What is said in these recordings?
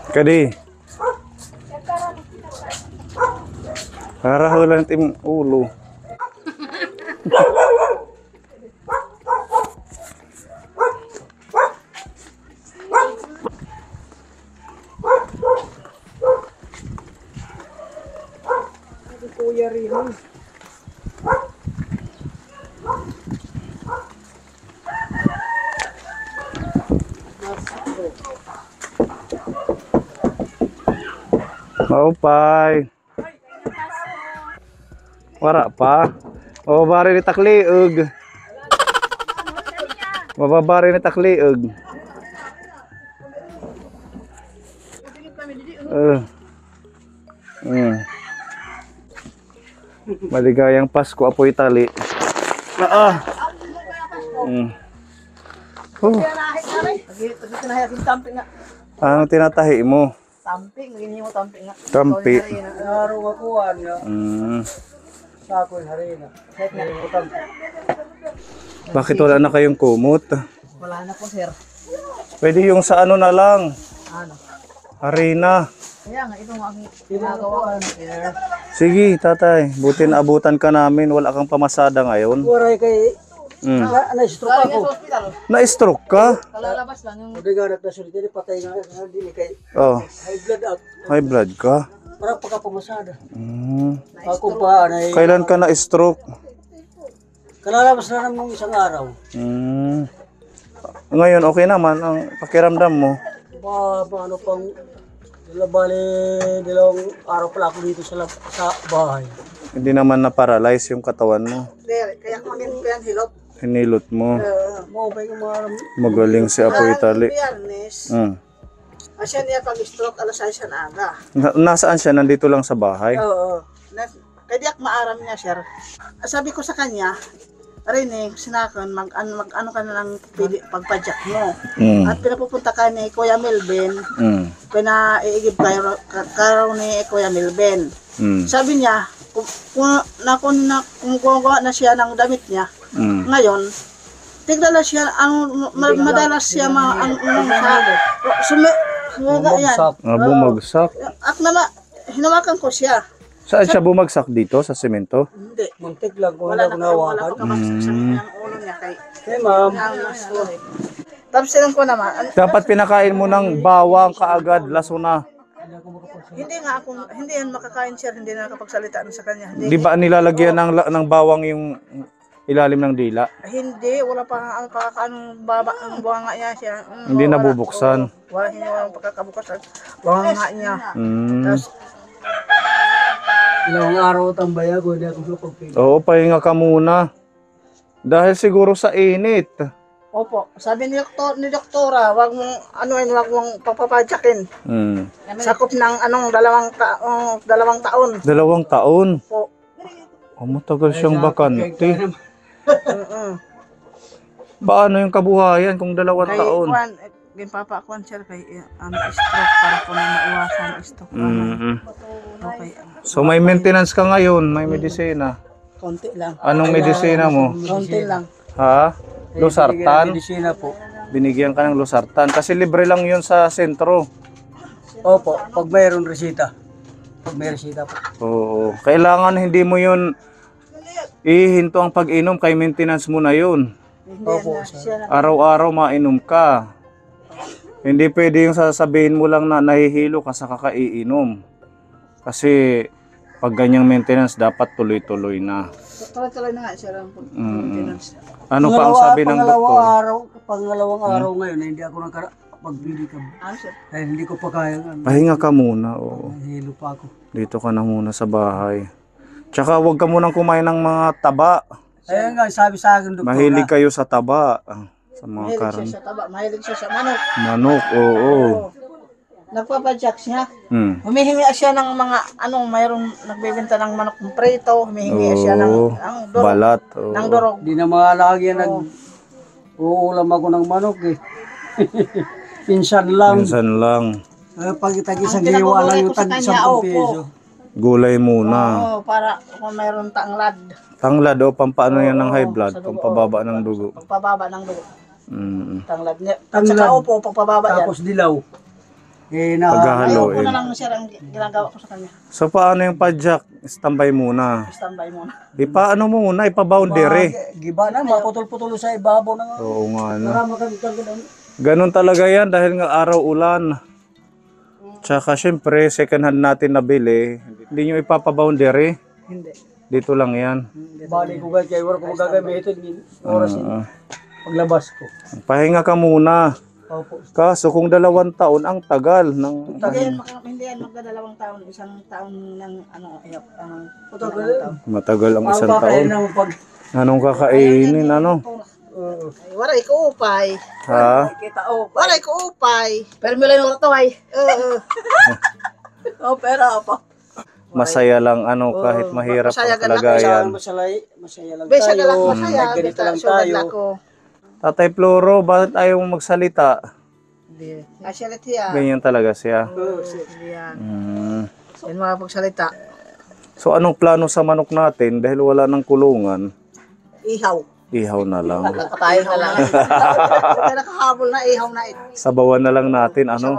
Kadi. Para hulan tim ulo. Kuya rin. Maupay. Wara pa. Mababari ni takliog. Mababari ni takliog. Maligayang Pasko, apoy tali. Ano tinatahi mo? Tamping, hindi mo tamping nga. Tampi. Araw ako nga. Sakoy harina. Kahit nga ko tamping. Bakit wala na kayong kumot? Wala na po, sir. Pwede yung sa ano na lang. Ano? Harina. Kaya nga, ito ang ginagawa ko, sir. Sige, tatay. Buti na abutan ka namin. Wala kang pamasada ngayon. Waray kay... Na-stroke ako. Na-stroke ka? Kalalabas lang yung... Hindi nga nagdasulit. Hindi patay nga. Hindi kay... Oh. High blood out. High blood ka? Parang pagkapamasada. Ako pa, anay... Kailan ka na-stroke? Kalalabas na naman isang araw. Ngayon, okay naman ang pakiramdam mo. Paano pang... Dalawang araw pala ako dito sa bahay. Hindi naman na-paralyze yung katawan mo. Kaya kumain ko yan, hilot. Hinilot mo. Maubay ko maram. Magaling si Apo Itali. Biyernes, asya niya pag-stroke, alas 6 siya na aga. Nasaan siya? Nandito lang sa bahay? Oo. Kaya maaram niya, sir. Sabi ko sa kanya, Rene, sinakon, mag-ano ka na lang pagpadyak mo. At pinapupunta ka ni Kuya Melvin, pinaiigib kayo ni Kuya Melvin. Sabi niya, kung gumagawa na siya ng damit niya, ngayon, tigdala siya, madalas siya Bumagsak. Hinawakan ko siya. Saan siya bumagsak dito? Sa semento? Hindi. Muntik lang kung wala akong nawakan. Wala akong kabagsak sa ulo niya kay ma'am. Tapos silang ko naman. Dapat pinakain mo ng bawang kaagad, lasuna. Hindi nga ako, hindi yan makakain siya, hindi na nakapagsalita sa kanya. Di ba nilalagyan ng bawang yung ilalim ng dila? Hindi, wala pa ang ang buwanga niya siya. Hindi nabubuksan. Hindi walang pagkakabukasan. Buwanga niya. Tapos, ilang araw tambay ako, hindi ako pagpili. Oo, pahinga ka muna. Dahil siguro sa init. Opo, sabi ni doktora, wag mong papapadyakin. Sakop ng dalawang taon. 2 taon? Po. Matagal siyang bakante. Paano yung kabuhayan kung 2 taon? Ginpapakuan siya kay stroke para po na maiwasan stroke. Okay. So may maintenance ka ngayon, may medisina. Konti lang. Anong medisina mo? Konti lang. Ha? Losartan? Medisina po. Binigyan ka ng losartan kasi libre lang yun sa sentro. Opo, pag mayroon resita. Pag may resita po. Oo. Kailangan hindi mo yun ihinto ang pag-inom, kay maintenance mo na yun. Opo. Araw-araw mainom ka. Hindi pwede yung sasabihin mo lang na nahihilo ka sa kakaiinom. Kasi pag ganyang maintenance, dapat tuloy-tuloy na. Tuloy-tuloy na nga siya lang po. Maintenance. Ano pa ang sabi ng doktor? Pangalawang araw ngayon, hindi ako nakapagbili ka. Dahil hindi ko pa kaya. Pahinga ka muna. Oo. Hilo pa ako. Dito ka na muna sa bahay. Tsaka huwag ka munang kumain ng mga taba. Ayan nga, sabi sa akin, doktor. Mahilig kayo sa taba. Sa mga karne. Mahilig siya sa taba. Mahilig siya sa manok. Manok, oo. Nagpapadyak siya. Humihingi siya ng mga, mayroong nagbebenta ng manok ng preto. Humihingi siya ng durog. Balat. Ng durog. Di na mga lagi uulam ako ng manok eh. Pinsan lang. Minsan lang. Pag itag-isang giwa lang yung tag-10 piso. Gulay muna. Oo, para kung mayroong tanglad. Tanglad o pampaano yan ng high blood? Pampababa ng dugo. Pagpababa ng dugo. Mm. Tanglad niya. At saka upo, pagpababa yan. Tapos dilaw. Ayaw Paghahaluin. ko na lang sir ang ginagawa ko sa kanya. So paano yung padjak? Standby muna. Standby muna. Paano mo muna? Ipa-boundary. Giba na, maputol-putol sa ibabaw ng Oo nga, no. marami kang ganun. Ganun talaga yan dahil nga araw ulan. Tsaka syempre, second hand natin nabili. Hindi nyo ipapa-boundary. Hindi. Dito lang yan. Bali ko guys, kaya wala ko magagamitin yung oras yung paglabas ko. Pahinga ka muna. Opo. Kaso kung 2 taon, ang tagal ng... Hindi yan magdadalawang taon. Isang taon ng Matagal ang Ang isang kakain taon. ng pag... Anong kakainin, ano? Ay, waray ko upay. Ha? Kita o. Waray ko upay. Pero may lang ito ay. Oo. Pera pa. Masaya lang, ano, kahit mahirap masaya ang ka lang. kalagayan. Masaya lang Besa ka lang tayo. masaya. Ganito lang Sugat tayo. ako. Tatay Floro, bakit ayaw mo magsalita? Asyalit siya. Ganyan talaga siya. Yan. Mm. Yan mga pagsalita. So anong plano sa manok natin dahil wala ng kulungan? Ihaw. Ihaw na lang. Tayo na lang. Kaya nakahabol na ihaw na ito. Sabawan na lang natin, ano?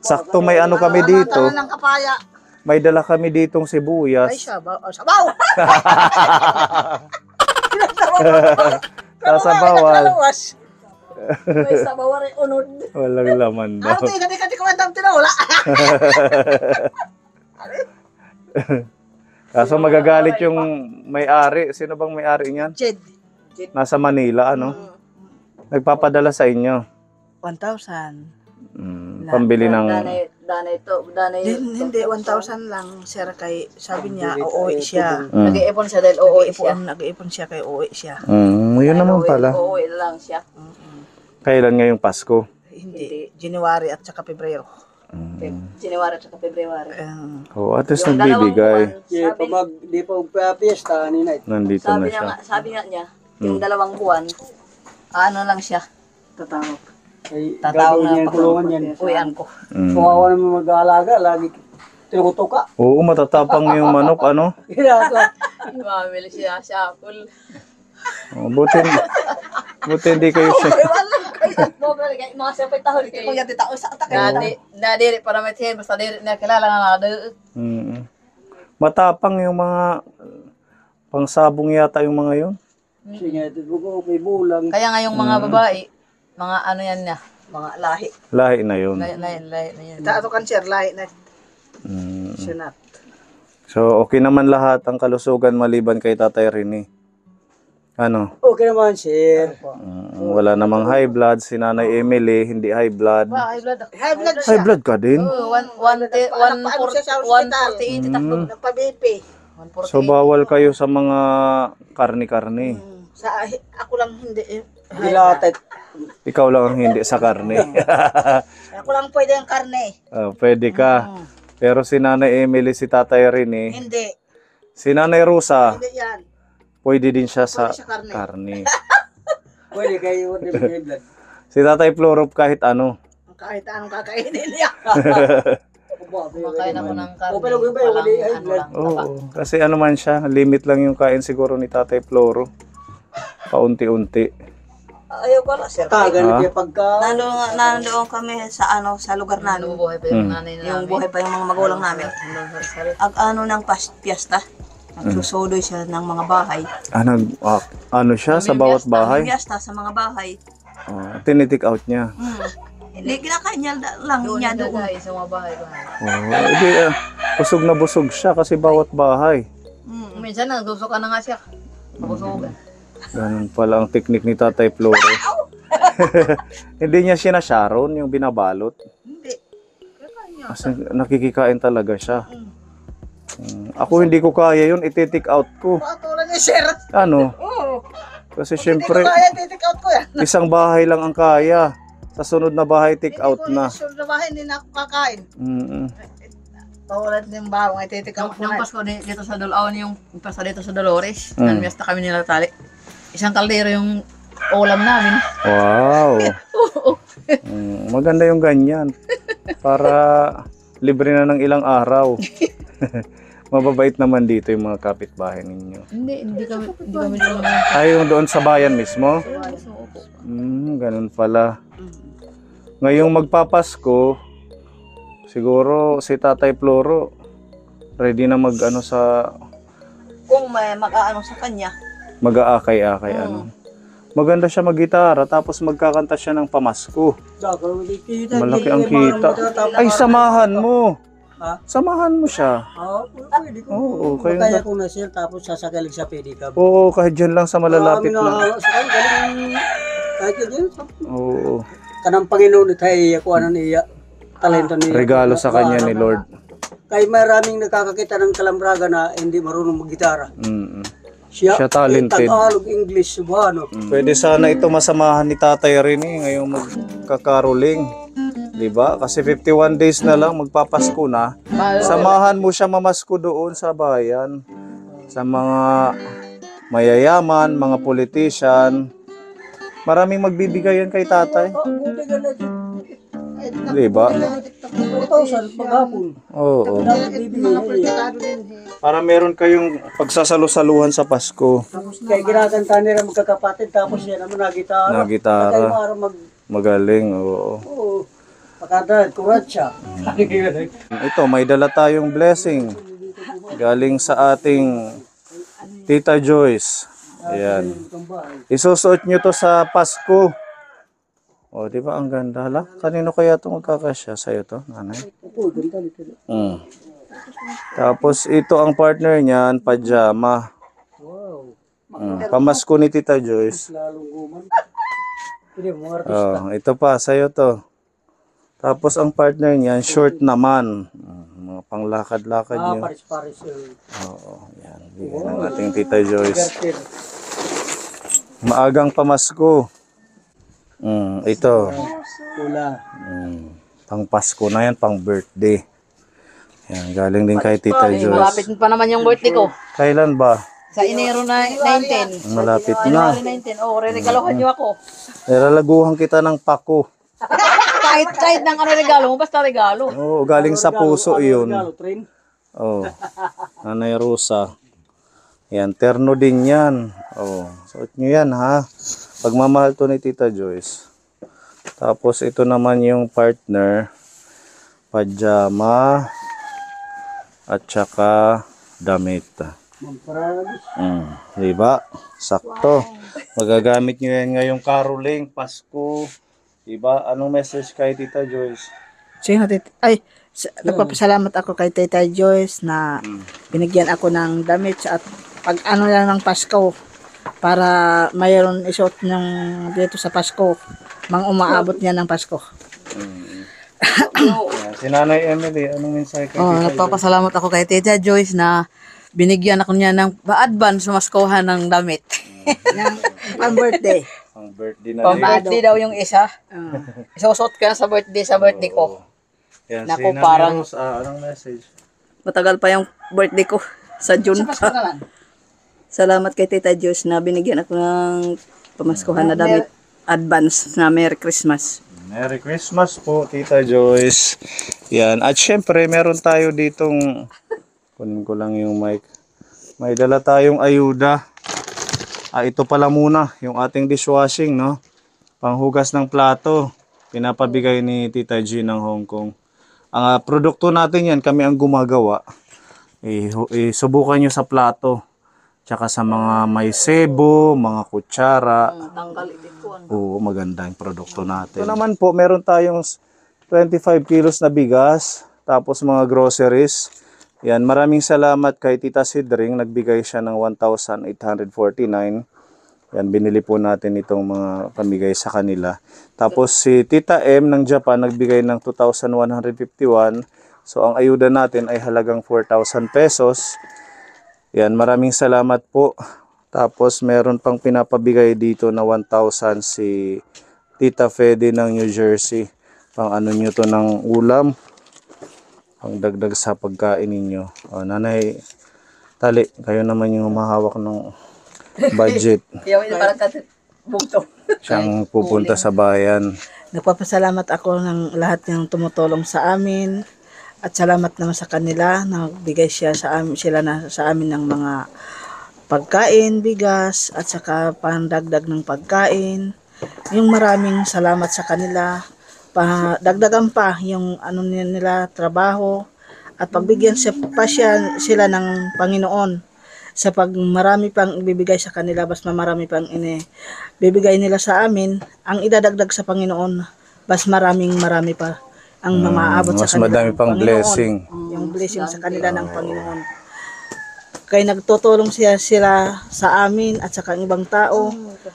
Sakto may ano kami dito. Tanan ng kapaya. May dala kami ditong Ay, sibuyas. sabaw. Oh, sabaw! Sasabawan. May sabawar ay unod. Walang laman daw. Ano ito? Hindi ko mandam tinawala. Kaso magagalit yung may-ari. Sino bang may-ari niyan? Jed. Nasa Manila, ano? Nagpapadala sa inyo. 1,000. Pambili ng... Danay ito. Danay Hindi, 1,000 lang, sir, kay sabi niya, uuwi siya. Nag-iipon siya dahil uuwi siya. Nag-iipon siya kay uuwi siya. Yun naman pala. Uuwi lang siya. Kailan ngayong Pasko? Hindi, January at saka Pebrero. January at February. Oh, at least Yung dalawang nagbibigay. buwan, Di pa magpa-fiesta, nina. Nandito na siya. sabi nga niya, yung 2 buwan, ano lang siya, Tatawag. Ay, tatawag gagawin niya na yung kulungan yan. uwian ko. Kawawa naman mag-aalaga, lagi tinukutuka. Oo, matatapang yung manok, ano? Mamili siya sa apple. Oh, buti hindi kayo siya. Mga siyempre tahol kayo. Kung yan titao sa atak. Nadiri para may tiyan, basta diri na kilala nga na Matapang yung mga pangsabong yata yung mga yun. Sige, ito ko, may bulang. Kaya nga yung mga babae, mga ano yan na, mga lahi. Lahi na yun. Lahi na yan. Tato kan sir, lahi na. Sinat. So, okay naman lahat ang kalusugan maliban kay Tatay Rene. Ano? Okay naman, sir. Wala namang high blood. Si Nanay Emily, hindi high blood. High blood. High blood High siya. blood ka din? 148 takbo. Nagpa-BP. So, bawal kayo sa mga karni-karni. Ako lang hindi. Dilated. Ikaw lang ang hindi sa karne. Ako lang pwede ang karne. Pwede ka. Pero si Nanay Emily, si Tatay Rene, Hindi. si Nanay Rosa, Hindi yan. pwede din siya sa Pwede sa karne. karne. Pwede kayo, di ba, blood? Si Tatay Florop kahit ano. Kahit anong kakainin niya. Kumakain ako ng karne. Pero yung ba, Walang high ano blood. lang. Oo. Kasi ano man siya, limit lang yung kain siguro ni Tatay Floro. Paunti-unti. Ayaw ko lang sir. Tagan na kaya pagka... Nandoon kami sa sa lugar namin. Buhay pa yung nanay na Yung buhay pa yung mga magulang namin. Ag ano ng piyesta. Nagsusudoy siya ng mga bahay. Ano siya sa bawat bahay? Piyesta sa mga bahay. Tinitik out niya. Hindi, kinakain niya lang niya doon. Sa mga bahay. Hindi, busog na busog siya kasi bawat bahay. Minsan nagsusok ka na nga siya. Mabusugan. Ganun pala ang teknik ni Tatay Floro. Hindi niya sinasharon yung binabalot. Hindi. Kasi nakikikain talaga siya. Ako hindi ko kaya yun, iti-take out ko. Patulan niya sir. Ano? Oo. Kasi Hindi ko syempre, kaya, take out ko yan. isang bahay lang ang kaya. Sa sunod na bahay, take out na. Hindi ko bahay, hindi na ako kakain. Pawalan ng bawang, take out ko Yung na. Pasko dito sa Dolaon, yung Pasko dito sa Dolores, nanmiyasta kami nila tali. Isang kaldero yung ulam namin. Wow. Maganda yung ganyan. Para libre na ng ilang araw. Mababait naman dito yung mga kapitbahay ninyo. Hindi kami doon. Ay, yung doon sa bayan mismo? Ganun pala. Ngayong magpapasko, Siguro si Tatay Floro ready na mag-ano sa Kung may mag-aano sa kanya. mag-aakay-akay ano. Maganda siya mag-gitara tapos magkakanta siya ng pamasko. Malaki ang kita. Ay, samahan mo. Ha? Samahan mo siya. Pwede ko. Oo, kayo Kaya ko na sir, tapos sasagaling sa pedicab. Oo, kahit dyan lang sa malalapit lang. Sa kanya, galing, kahit yan, Oo. kanang Panginoon tayo ako ano niya, talento niya. Regalo sa kanya ni Lord. Kaya maraming nakakakita ng kalambraga na hindi marunong maggitara. Mm. Siya Talented. Tagalog, English, Cebuano. Pwede sana ito masamahan ni Tatay rin ngayong magkakaroling. 'Di ba? Kasi 51 days na lang magpapasko na. Samahan mo siya mamasko doon sa bayan. Sa mga mayayaman, mga politician. Maraming magbibigayan kay Tatay. Buti ka na dyan. 'Di ba? 2,000 paghapon. Oo. Dapat bibigyan Mga niya. politikado din. Para meron kayong pagsasalu-saluhan sa Pasko. Tapos kaya ginakanta nila magkakapatid, tapos siya naman nagitara. Na gitara. Kaya para Magaling, oo. Oo. Pakada, kurat siya. Ito, may dala tayong blessing. Galing sa ating Tita Joyce. Ayan. Isusuot nyo to sa Pasko. O, di ba ang ganda? Hala, kanino kaya ito magkakasya? Sa'yo to, nanay? Opo, ganda nito. Mm. Tapos ito ang partner niyan, pajama. Wow. Pamasko ni Tita Joyce. Lalong guman. Hindi, mga artista. Oh, ito pa, sa'yo to. Tapos ang partner niyan, short naman. Mga panglakad-lakad nyo. Paris-paris. Oo, yan. Bigyan ng ating Tita Joyce. Garter. Maagang pamasko. Ito. Pula. Pang Pasko na yan, pang birthday. Yan, galing din kay Tita Joyce. Malapit pa naman yung birthday ko. Kailan ba? Sa Enero na 19. Malapit na. January 19. Oh, re-regalohan niyo ako. Nilalaguhan kita ng pako. kahit ng ano regalo mo, basta regalo. Oo, galing sa puso yun. Regalo, train. Oh, Nanay Rosa. Yan, terno din yan. Oh, suot nyo yan ha. Pagmamahal to ni Tita Joyce. Tapos ito naman yung partner. Pajama. At saka damit. Mamparagis. Diba? Sakto. Magagamit nyo yan ngayong caroling, Pasko. Diba? Anong message kay Tita Joyce? Sino ay, nagpapasalamat ako kay Tita Joyce na binigyan ako ng damit at pag ano lang ng Pasko para mayroon isuot niyang dito sa Pasko. Mang umaabot niya ng Pasko. Yan, si Nanay Emily, anong mensahe kay Oh, Tita Joyce? nagpapasalamat ako kay Tita Joyce na binigyan ako niya ng advance sumaskohan ng damit. Pang birthday. Ang birthday na Pang rin. birthday daw yung isa. Isusot ka na sa birthday ko. Yan, Naku, si Nanay parang- Rose, anong message? Matagal pa yung birthday ko sa June pa. Salamat kay Tita Joyce na binigyan ako ng pamaskuhan na damit advance na Merry Christmas. Merry Christmas po, Tita Joyce. Yan. At syempre, meron tayo ditong, kunin ko lang yung mic. May dala tayong ayuda. Ito pala muna, yung ating dishwashing, no? Panghugas ng plato. Pinapabigay ni Tita G ng Hong Kong. Ang produkto natin yan, kami ang gumagawa. Subukan nyo sa plato. Tsaka sa mga may sebo, mga kutsara. Tanggal ko. Oo, maganda yung produkto natin. Ito naman po, meron tayong 25 kilos na bigas, tapos mga groceries. Yan, maraming salamat kay Tita Sidring, nagbigay siya ng 1,849. Yan, binili po natin itong mga pamigay sa kanila. Tapos si Tita M ng Japan, nagbigay ng 2,151. So ang ayuda natin ay halagang 4,000 pesos. Yan, maraming salamat po. Tapos meron pang pinapabigay dito na 1,000 si Tita Fede ng New Jersey. Pang ano nyo to ng ulam. Pang dagdag sa pagkain ninyo. O, Nanay Tali, kayo naman yung humahawak ng budget. Kaya yun parang bugto. Siyang pupunta sa bayan. Nagpapasalamat ako ng lahat ng tumutulong sa amin. At salamat naman sa kanila na nagbigay siya sa amin, sila na sa amin ng mga pagkain, bigas, at saka pandagdag ng pagkain. Yung maraming salamat sa kanila. dagdagan pa yung ano nila trabaho at pagbigyan sila ng Panginoon sa pag marami pang ibibigay sa kanila, mas marami pang bibigay nila sa amin, ang idadagdag sa Panginoon, mas marami pa ang mamaabot sa Mas kanila madami ng pang Panginoon. blessing. Yung blessing sa kanila ng Panginoon. Kaya nagtutulong sila sa amin at sa kang ibang tao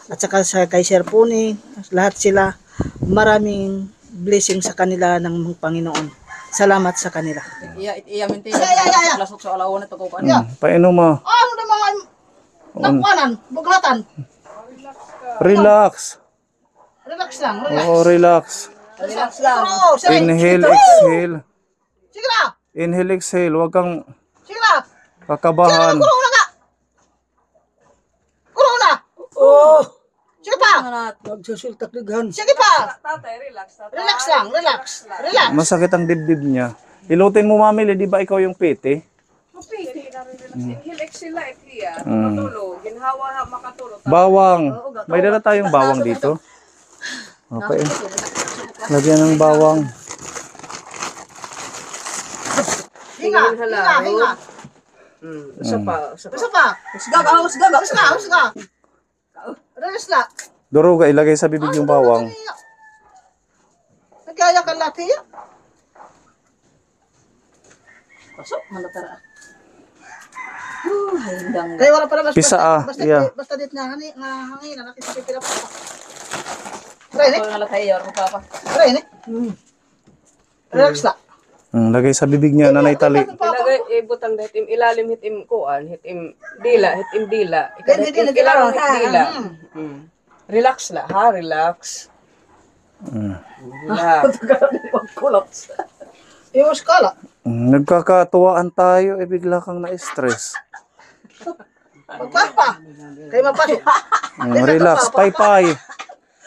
at saka kay Sir Puni, lahat sila maraming blessing sa kanila ng Panginoon. Salamat sa kanila. Iya minti. Ya. Lasok sa alauna to ko kan. Painom mo. Ano na mga nakwanan, buglatan? Relax. Relax lang, relax. Oo, relax. Relax lang. Oo, sige. Inhale, exhale. Sige na, Inhale, exhale. Huwag kang sige na. kakabahan. Kurong na ka. Kurong na. Oh! Sige pa. Nagsasultak lighan. Sige pa. Tatay, relax. Tatay. Relax lang, relax. Relax. Masakit ang dibdib niya. Ilutin mo, Mami, di ba ikaw yung piti? Inhale, exhale, iya. Mm. Matulog. Ginhawa ha makatulog. Bawang. May dala tayong bawang dito. Okay. Lagyan ng bawang. Hinga, hinga, hinga. Isa pa. Gusto pa. Usgaga, usgaga. Gusto ka, gusto ka. Relax na. Duruga, ilagay sa bibig yung bawang. Nagkaya ka lahat hiya. Pasok, malatara. Hindang. Kaya wala pa naman. Pisa, yeah. Basta dit nga hangin na nakisipipila pa. Rene, Ako nalatay, yaro papa. Rene. Relax na. Lagay sa bibig niya, Nanay Tali. Ilagay ibutang hitim ilalim hitim kuan hitim dila Dila, hitim dila, ilalim dila. hitim dila. Relax la ha, relax. Relax. Kulaps. Yung skala. Nagkakatuwaan tayo, bigla kang na-stress. Magpapa. Kaya mapasok. Relax, pay-pay.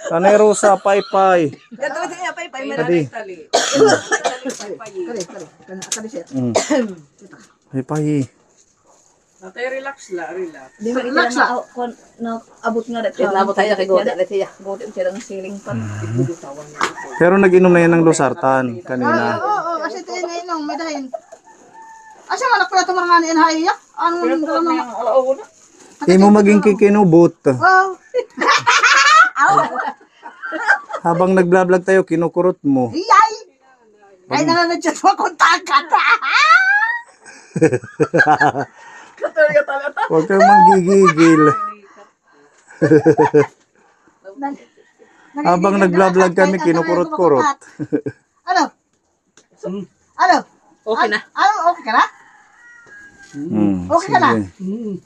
Nanay Rosa, pay-pay. Gato niya pay Tadi. Kali siya. Pay-pay. Natay relax la, relax. Di ba Relax ito na abot nga dati. Nabot tayo kay Godet dati ya. Godet siya ng ceiling fan. Pero nag-inom na yan ng losartan kanina. Oo, kasi tayo na inong, may dahin. Asa nga nakpala tumarang nga ni Haya? Anong naman? Alauna. Hindi mo maging kikinubot. Wow. Habang nag-vlog tayo, kinukurot mo. Iyay! Ay, nananadyan mo kung takat. Huwag kang manggigigil. Habang nag-vlog kami, kinukurot-kurot. Ano? Ano? Okay na. Ano? Okay ka na? Okay ka na? sige.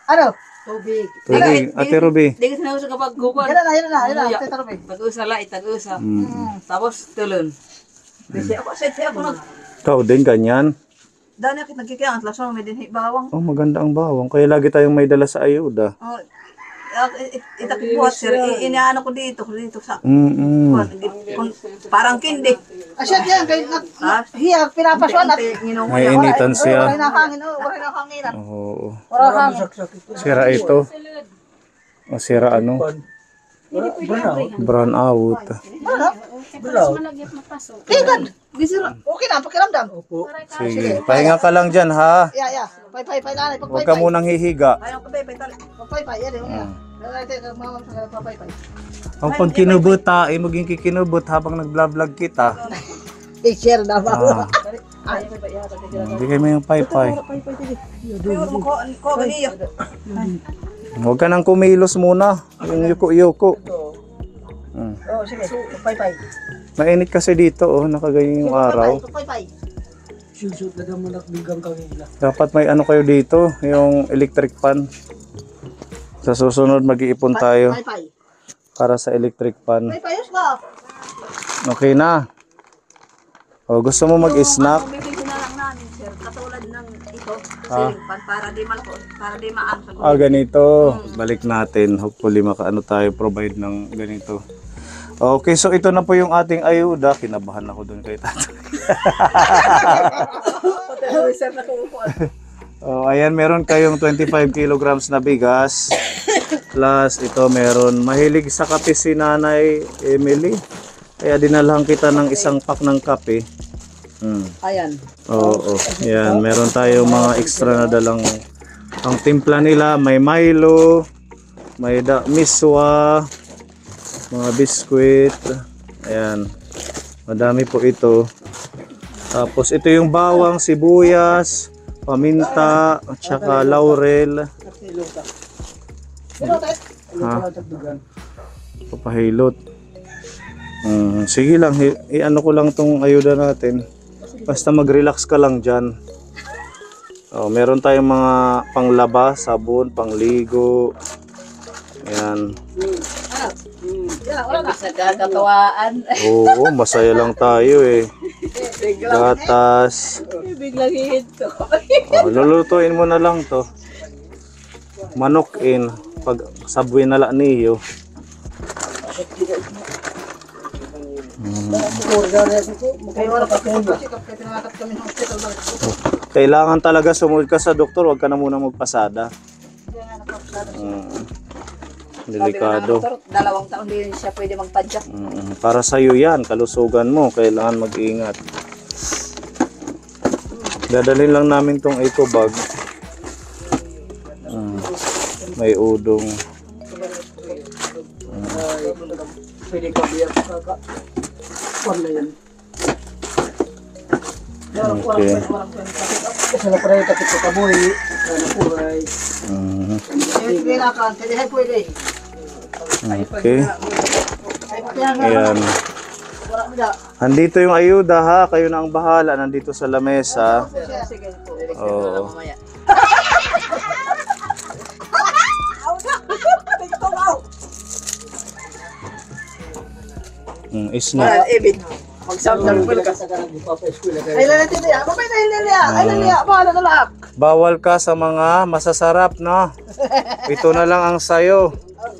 Ano? Tubig. Tubig, Ate Ruby. Di kasi nauso kapag guguan. Yan na. Tita Ruby. Tag-usa la, tag-usa. Tapos tulon. Kasi ako nag Ikaw din, ganyan. dani akit nagkikiyang at lasong may dinhi bawang. Oh, maganda ang bawang. Kaya lagi tayong may dala sa ayuda. Oh, itakibuhat sir, inaano ko dito sa parang kindi. Asya yan, kay hiya, pinapaswan at May initan siya. wala na hangin, wala na hanginan. Oo. Wala hangin. Sira ito. O sira ano? Brown out. Tingnan. Okay na, pakiramdam. Sige. Pahinga ka lang dyan, ha? Ya. Pay, nanay, Huwag ka munang hihiga. Ayaw ko bebe tali. Pay, yan eh. Pay. O pag kinubot maging kikinubot habang nag-vlog kita. I-share na ba? Bigay mo yung pay-pay. Pero mo ko ganiyo. Huwag ka nang kumilos muna. Yung yuko-yuko. Oh, sige. Pay. Mainit kasi dito, nakaganyan yung araw. Pay. Susut na naman nakbigang kanila. Dapat may ano kayo dito, yung electric fan. Sa susunod mag-iipon tayo Pay. para sa electric fan. Payos ka. Okay na. O, gusto mo mag-snack? Bibigyan na lang namin sir, katulad ng ito, ceiling fan para di malako, para di maan sa Ah, ganito. Balik natin. Hopefully makaano tayo provide ng ganito. Okay, so ito na po yung ating ayuda. Kinabahan ako doon kay Tato. sir na kumukuha. Oh, ayan, meron kayong 25 kilograms na bigas. Plus, ito meron. Mahilig sa kape si Nanay Emily. Kaya dinalhan kita ng isang pack ng kape. Ayan. Oo, yan. Meron tayong mga extra na dalang ang timpla nila. May Milo, may miswa, mga biskwit. Ayan. Madami po ito. Tapos ito yung bawang, sibuyas, paminta, at saka laurel. Ha? Papahilot. Sige lang, i-ano ko lang tong ayuda natin. Basta mag-relax ka lang dyan. Oh, meron tayong mga panglaba, sabon, pangligo. Ayan. Sa kakatawaan. Oo, masaya lang tayo eh. Gatas. Biglang hihinto. Oh, lulutuin mo na lang to. Manok in. Pag sabwi na lang niyo. Kailangan talaga sumunod ka sa doktor, huwag ka na muna magpasada. Delikado. Doktor, 2 taon din siya pwede magpadyak. Para sa iyo yan, kalusugan mo, kailangan mag-ingat. Dadalhin lang namin tong eco bag. May udong. Pwede ka biyak ka. Wala yan. Okay. Kasi na pare takit ka kaboy. Sana puray. Okay. Ayan. Andito yung ayuda ha, kayo na ang bahala, nandito sa lamesa. Sige po. Oo. Mamaya. Wala, Isna. Ibig. Mag-samsam full ka. Ay, lalatin niya. Babay na yun niya. Ay, niya. Bahala na lang. Bawal ka sa mga masasarap, no? Ito na lang ang sayo.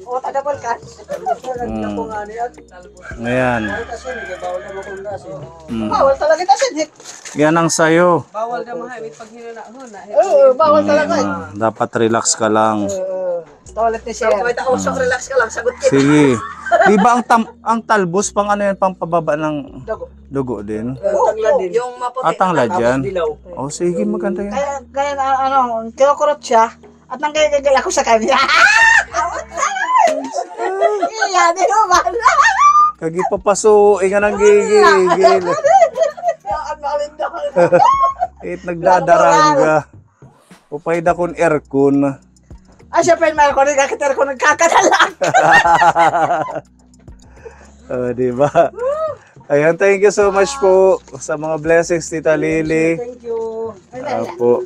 O, tagabal ka. Ayan. Bawal talaga ito, Sid. Yan ang sayo. Bawal na mahamit pag hinunahon na. Oo, bawal talaga. Dapat relax ka lang. Toilet ni Sir. Relax ka lang, sagot kita. Sige. Di ba ang talbos pang ano yan, pang pababa ng dugo din? Yung maputi. Atanglad yan. Oh, sige, maganda yan. Kaya kinukurot siya. At nanggagagal ako sa kanya. Iya, di naman. Kagi papasuin ka ng gigigil. It nagdadaranga. Upay da kun aircon. Ay, siya pa yung mayroon ko. Nagkakatar ko nagkakadala. Di ba? Ayan, thank you so much po sa mga blessings, Tita Lily. Thank you. Po.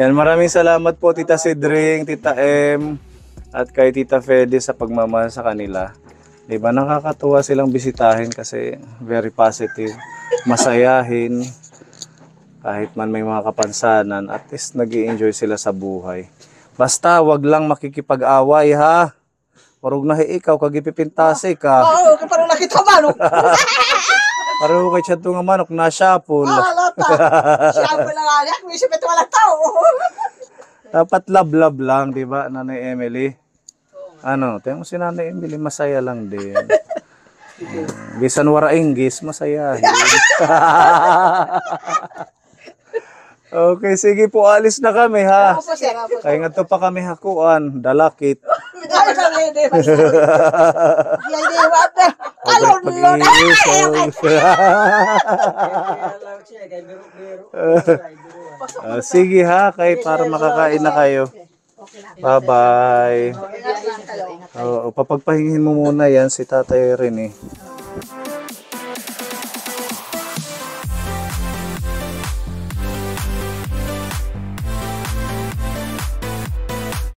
Yan, maraming salamat po, Tita Sidring, Tita M, at kay Tita Fede sa pagmamahal sa kanila. Di ba, nakakatuwa silang bisitahin kasi very positive, masayahin. Kahit man may mga kapansanan, at least nag-i-enjoy sila sa buhay. Basta, wag lang makikipag-away, ha? Parang nahi ikaw, kagipipintasi ka. Oo, parang nakita manok. Parang kay siya nga manok, nasyapol. Lata. Siya pa lang anak. May isip ito walang tao. Dapat love-love lang, di ba, Nanay Emily? Ano, tayo mo si Nanay Emily, masaya lang din. Bisan wara English, masaya. Okay, sige po, alis na kami, ha? Kaya nga to pa kami hakuan, dalakit. Ay, hindi. Yan, di ba? Alon, lon. Sige ha, kay para makakain na kayo. Bye-bye. Papagpahingin mo muna yan si Tatay Rene.